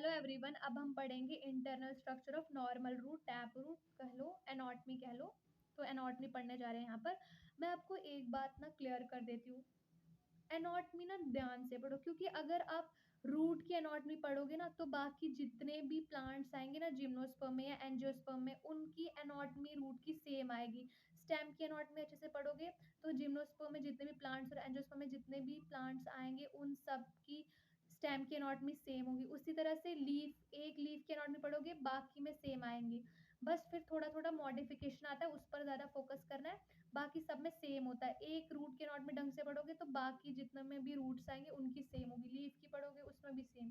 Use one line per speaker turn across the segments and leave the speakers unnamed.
Hello everyone, अब हम पढ़ेंगे internal structure of normal root, tap root कह लो, एनाटॉमी कह लो। तो एनाटॉमी पढ़ने जा रहे हैं यहाँ पर। मैं आपको एक बात ना क्लियर कर देती हूँ, एनाटॉमी ना ध्यान से पढ़ो, क्योंकि अगर आप रूट की एनाटॉमी पढ़ोगे ना तो बाकी जितने भी प्लांट्स आएंगे ना जिम्नोस्पर्म में या एंजियोस्पर्म में, उनकी एनाटॉमी रूट की सेम आएगी। स्टेम की एनाटॉमी अच्छे से पढ़ोगे तो जिम्नोस्पर्म में जितने भी प्लांट्स और एंजियोस्पर्म में जितने भी प्लांट्स आएंगे उन सब की स्टेम की एनाटॉमी सेम होगी। उसी तरह से लीफ, एक लीफ की एनाटॉमी पढ़ोगे बाकी में सेम आएंगी। बस फिर थोड़ा थोड़ा मॉडिफिकेशन आता है, उस पर ज़्यादा फोकस करना है। बाकी सब में सेम होता है। एक रूट के नॉट में ढंग से पढ़ोगे तो बाकी जितने में भी रूट्स आएंगे उनकी सेम होगी। लीफ की पढ़ोगे उसमें भी सेम,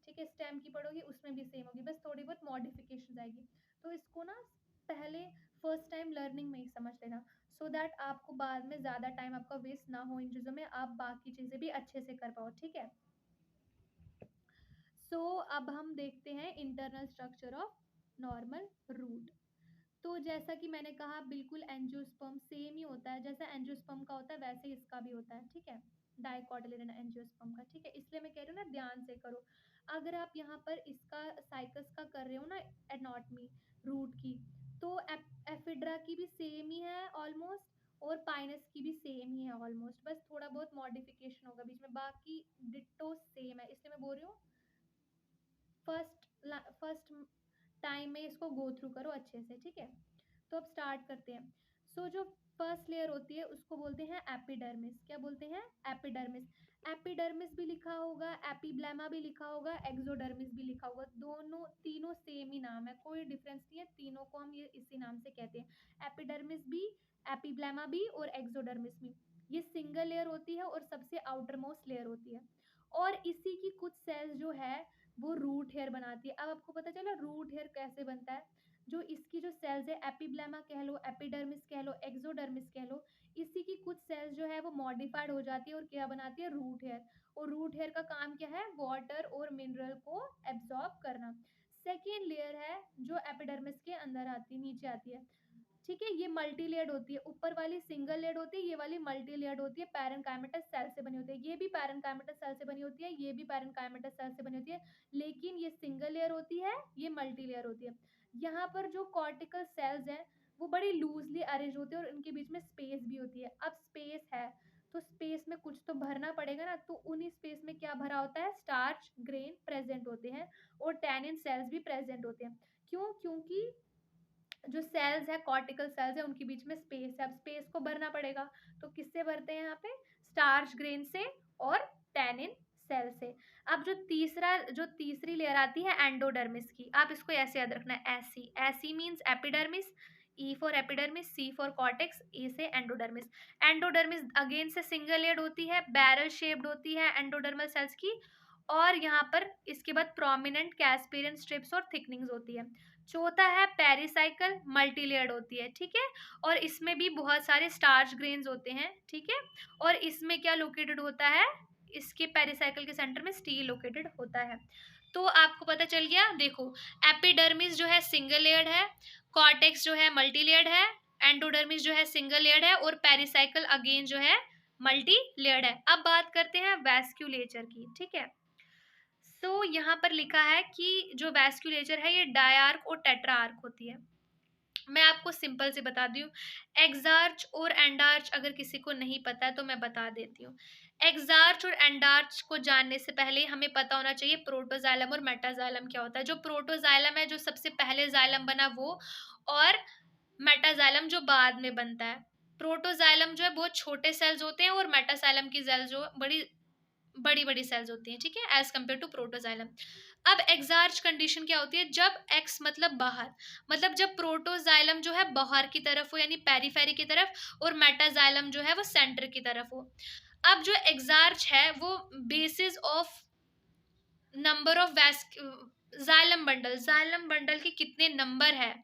ठीक है। स्टेम की पढ़ोगे उसमें भी सेम होगी, बस थोड़ी बहुत मॉडिफिकेशन आएगी। तो इसको ना पहले फर्स्ट टाइम लर्निंग में ही समझ लेना, सो दैट आपको बाद में ज़्यादा टाइम आपका वेस्ट ना हो इन चीज़ों में, आप बाकी चीज़ें भी अच्छे से कर पाओ, ठीक है। सो अब हम देखते हैं internal structure of normal root. तो जैसा कि मैंने कहा, बिल्कुल एंजियोस्पर्म सेम ही होता है, जैसा एंजियोस्पर्म का होता है वैसे ही इसका भी होता है, ठीक है। डाइकोटिलेडोन एंजियोस्पर्म का, ठीक है। इसलिए मैं कह रही हूँ ना ध्यान से करो। अगर आप यहाँ पर इसका साइकस का कर रहे हो ना एनाटॉमी रूट की, तो एफिड्रा की भी सेम ही है ऑलमोस्ट, और पाइनस की भी सेम ही है ऑलमोस्ट, बस थोड़ा बहुत मॉडिफिकेशन होगा बीच में, बाकी डिट्टो सेम है। इसलिए मैं बोल रही हूँ फर्स्ट टाइम में इसको गो थ्रू करो अच्छे से, ठीक है। तो अब स्टार्ट करते हैं। जो फर्स्ट लेयर होती है उसको बोलते हैं एपिडर्मिस। क्या बोलते हैं? एपिडर्मिस। एपिडर्मिस भी लिखा होगा, एपिब्लेमा भी लिखा होगा, एक्सोडर्मिस भी लिखा होगा। दोनों तीनों सेम ही नाम है, कोई डिफरेंस नहीं है, तीनों को हम ये इसी नाम से कहते हैं। एपिडर्मिस भी, एपिब्लेमा भी और एक्सोडर्मिस भी। ये सिंगल लेयर होती है और सबसे आउटर मोस्ट लेयर होती है, और इसी की कुछ सेल्स जो है वो रूट हेयर बनाती है। अब आपको पता चला रूट हेयर कैसे बनता है। जो इसकी जो सेल्स है, एपिब्लेमा कह लो, एपिडर्मिस कह लो, एक्सोडर्मिस कह लो, इसी की कुछ सेल्स जो है वो मॉडिफाइड हो जाती है और क्या बनाती है? Root hair. और रूट हेयर का काम क्या है? वाटर और मिनरल को एब्जॉर्ब करना। सेकेंड लेयर है जो एपिडर्मिस के अंदर आती है, नीचे आती है, ठीक है। ये मल्टी लेयर्ड होती है, ऊपर वाली सिंगल लेयर्ड होती है, ये वाली मल्टी लेयर्ड होती है, पैरेनकाइमेटस सेल से बनी होती है। ये भी पैरेनकाइमेटस सेल से बनी होती है, ये भी पैरेनकाइमेटस सेल से बनी होती है, लेकिन ये सिंगल लेयर होती है, ये मल्टी लेयर होती है। यहाँ पर जो कॉर्टिकल सेल्स हैं वो बड़ी लूजली अरेंज होती है और इनके बीच में स्पेस भी होती है। अब स्पेस है तो स्पेस में कुछ तो भरना पड़ेगा ना, तो उन्हीं स्पेस में क्या भरा होता है? स्टार्च ग्रेन प्रेजेंट होते हैं और टैनिन सेल्स भी प्रेजेंट होते हैं। क्यों? क्योंकि जो सेल्स है, कॉर्टिकल सेल्स है, उनके बीच में स्पेस है। अब स्पेस को भरना पड़ेगा, तो किससे भरते हैं यहाँ पे? स्टार्च ग्रेन से और टैनिन सेल से। अब जो तीसरी लेयर आती है एंडोडर्मिस की, आप इसको ऐसे याद रखना है, ऐसी ऐसी means epidermis, E for epidermis, C for cortex, A से एंडोडर्मिस। एंडोडर्मिस अगेन से सिंगल लेयर्ड होती है, बैरल शेप्ड होती है एंडोडर्मल सेल्स की, और यहाँ पर इसके बाद प्रोमिनेंट कैस्पेरियन स्ट्रिप्स और थिकनिंग्स होती है। चौथा है पेरिसाइकल, मल्टी लेयर्ड होती है, ठीक है, और इसमें भी बहुत सारे स्टार्च ग्रेन्स होते हैं, ठीक है। और इसमें क्या लोकेटेड होता है? इसके पेरिसाइकल के सेंटर में स्टील लोकेटेड होता है। तो आपको पता चल गया। देखो, एपिडर्मिस जो है सिंगल लेयर्ड है, कॉर्टेक्स जो है मल्टी लेयर्ड है, एंडोडर्मिस जो है सिंगल लेयर्ड है, और पेरिसाइकल अगेन जो है मल्टी लेयर्ड है। अब बात करते हैं वैस्क्यूलेचर की, ठीक है। यहाँ पर लिखा है कि जो वैस्क्यूलेचर है ये डायआर्क और टेट्राआर्क होती है। मैं आपको सिंपल से बता दूं, एक्सार्च और एंडार्च अगर किसी को नहीं पता है तो मैं बता देती हूँ। एक्सार्च और एंडार्च को जानने से पहले हमें पता होना चाहिए प्रोटोजाइलम और मेटाजाइलम क्या होता है। जो प्रोटोजाइलम है, जो सबसे पहले जाइलम बना वो, और मेटाजाइलम जो बाद में बनता है। प्रोटोजाइलम जो है बहुत छोटे सेल्स होते हैं और मेटाजाइलम की सेल्स जो बड़ी बड़ी बड़ी सेल्स होती हैं, ठीक है, एज कम्पेयर टू प्रोटोजाइलम। अब एक्सार्च कंडीशन क्या होती है? जब एक्स मतलब बाहर, मतलब जब प्रोटोजाइलम जो है बाहर की तरफ हो, यानी पेरीफेरी की तरफ, और मेटाजाइलम जो है वो सेंटर की तरफ हो। अब जो एक्सार्च है वो basis of number of xylem bundle के कितने नंबर है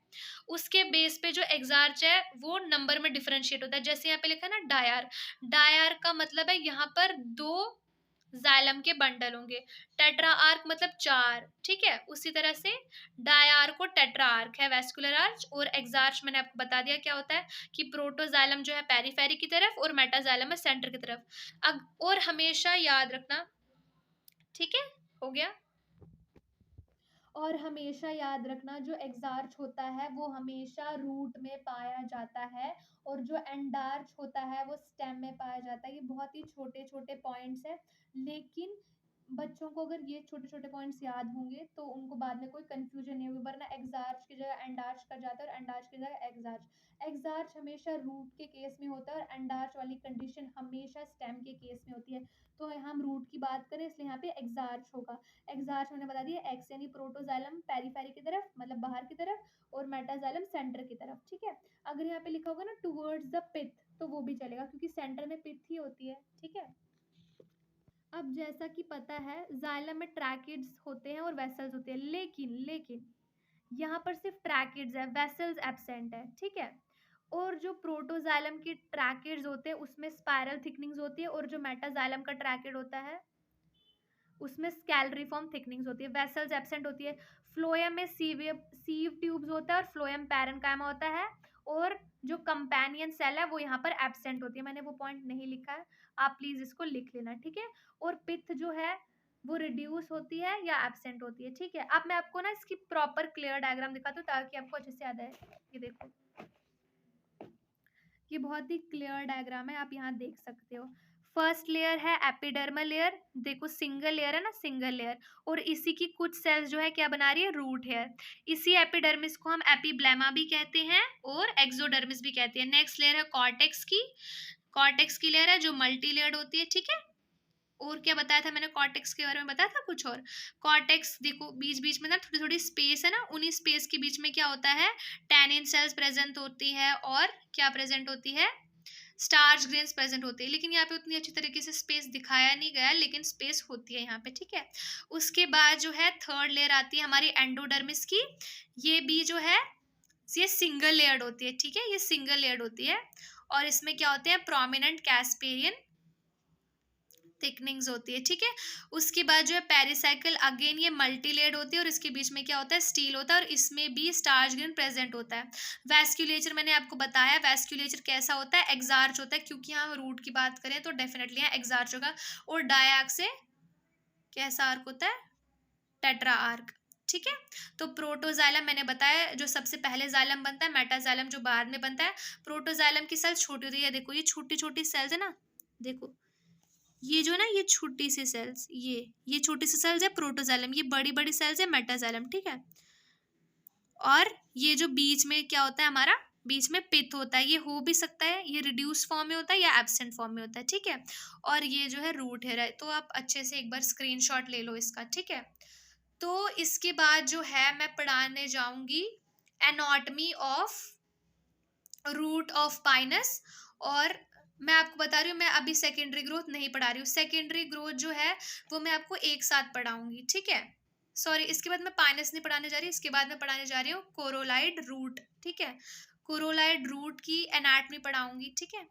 उसके बेस पे जो एक्सार्च है वो नंबर में डिफरेंशिएट होता है। जैसे यहाँ पे लिखा है ना डायर, डायर का मतलब है यहाँ पर 2 जाइलम के बंडल होंगे। टेट्रा आर्क मतलब 4, ठीक है। उसी तरह से डायआर्क और टेट्रा आर्क है वैस्कुलर आर्च, और एक्सार्च मैंने आपको बता दिया क्या होता है कि प्रोटोजाइलम जो है पेरीफेरी की तरफ और मेटाजाइलम है सेंटर की तरफ। अब और हमेशा याद रखना, ठीक है, हो गया। और हमेशा याद रखना जो एग्जार्च होता है वो हमेशा रूट में पाया जाता है, और जो एंडार्च होता है वो स्टेम में पाया जाता है। ये बहुत ही छोटे छोटे पॉइंट्स हैं, लेकिन बच्चों को अगर ये छोटे छोटे पॉइंट्स याद होंगे तो उनको बाद में कोई कंफ्यूजन नहीं होगी, वरना एग्जार्च की जगह एंडार्च कर जाता है और एंडार्च की जगह एग्जार्च। एग्जार्च हमेशा रूट के केस में होता है और एंडार्च वाली कंडीशन हमेशा स्टेम के केस में होती है। तो हम रूट की बात करें इसलिए यहाँ पे एग्जार्च होगा। एग्जार्च मैंने बता दिया, एक्स यानी प्रोटोजाइलम पेरीफेरी की तरफ, मतलब बाहर की तरफ, और मेटाजाइलम सेंटर की तरफ, ठीक है। अगर यहाँ पे लिखा होगा ना टुवर्ड्स द पिथ, तो वो भी चलेगा क्योंकि सेंटर में पिथ ही होती है, ठीक है। अब जैसा कि पता है जाइलम में ट्रैकिड्स होते हैं और वेसल्स होते हैं, लेकिन लेकिन यहाँ पर सिर्फ ट्रैकिड्स है, वेसल्स एब्सेंट है, ठीक है। और जो प्रोटोजाइलम की ट्रैकिड्स होते हैं उसमें स्पाइरल थिकनिंग्स होती है, और जो मेटाजाइलम का ट्रैकिड होता है उसमें स्कैलरिफॉर्म थिकनिंग्स होती है, वेसल्स एब्सेंट होती है। फ्लोएम में सीव ट्यूब्स होता है और फ्लोएम पैरेन्काइमा होता है, और जो कंपेनियन सेल है वो यहाँ पर एब्सेंट होती है। मैंने वो पॉइंट नहीं लिखा है, आप प्लीज इसको लिख लेना, ठीक है। और पिथ जो है वो रिड्यूस होती है या एब्सेंट होती है, ठीक है। अब मैं आपको ना इसकी प्रॉपर क्लियर डायग्राम दिखाती हूँ ताकि आपको अच्छे से याद आए। ये देखो, ये बहुत ही क्लियर डायग्राम है, आप यहाँ देख सकते हो। फर्स्ट लेयर है एपिडर्मल लेयर, देखो सिंगल लेयर है ना, सिंगल लेयर, और इसी की कुछ सेल्स जो है क्या बना रही है, रूट हेयर। इसी एपिडर्मिस को हम एपिब्लेमा भी कहते हैं और एक्सोडर्मिस भी कहते हैं। नेक्स्ट लेयर है कॉर्टेक्स की, कॉर्टेक्स की लेयर है जो मल्टी लेयर्ड होती है, ठीक है। और क्या बताया था मैंने कॉर्टेक्स के बारे में, बताया था कुछ और। कॉर्टेक्स देखो बीच बीच में ना थोड़ी थोड़ी स्पेस है ना, उन्हीं स्पेस के बीच में क्या होता है, टैनिन सेल्स प्रेजेंट होती है, और क्या प्रेजेंट होती है, स्टार्च ग्रेन्स प्रेजेंट होती है। लेकिन यहाँ पे उतनी अच्छी तरीके से स्पेस दिखाया नहीं गया, लेकिन स्पेस होती है यहाँ पे, ठीक है। उसके बाद जो है थर्ड लेयर आती है हमारी एंडोडर्मिस की। ये भी जो है ये सिंगल लेयर्ड होती है, ठीक है, ये सिंगल लेयर्ड होती है, और इसमें क्या होते हैं, प्रोमिनेंट कैस्पेरियन थिकनिंग्स होती है, ठीक है। उसके बाद जो है पेरिसाइकिल, अगेन ये मल्टी लेयर्ड होती है, और इसके बीच में क्या होता है, स्टील होता है, और इसमें भी स्टार्च ग्रेन प्रेजेंट होता है। वैस्कुलेचर मैंने आपको बताया, वैस्कुलेचर कैसा होता है, एक्सार्च होता है, क्योंकि हम रूट की बात करें तो डेफिनेटली यहाँ एक्सार्च होगा। और डायआर्क से कैसा आर्क होता है, टेट्रा आर्क, ठीक है। तो प्रोटोजाइलम मैंने बताया जो सबसे पहले जाइलम बनता है, मेटाजाइलम जो बाद में बनता है। प्रोटोजाइलम की सेल्स छोटी होती है, देखो ये छोटी छोटी सेल्स है ना, देखो ये जो ना ये छोटी सी सेल्स, ये छोटी सी सेल्स है प्रोटोजाइलम, ये बड़ी बड़ी सेल्स है मेटाजाइलम, ठीक है। और ये जो बीच में क्या होता है हमारा, बीच में पिथ होता है, ये हो भी सकता है ये रिड्यूस फॉर्म में होता है या एब्सेंट फॉर्म में होता है, ठीक है। और ये जो है रूट है, तो आप अच्छे से एक बार स्क्रीनशॉट ले लो इसका, ठीक है। तो इसके बाद जो है मैं पढ़ाने जाऊंगी anatomy of root of Pinus. और मैं आपको बता रही हूँ मैं अभी सेकेंडरी ग्रोथ नहीं पढ़ा रही हूँ, सेकेंडरी ग्रोथ जो है वो मैं आपको एक साथ पढ़ाऊंगी, ठीक है। सॉरी, इसके बाद मैं पाइनस नहीं पढ़ाने जा रही, इसके बाद मैं पढ़ाने जा रही हूँ कोरोलाइड रूट, ठीक है। कोरोलाइड रूट की एनाटॉमी पढ़ाऊंगी, ठीक है।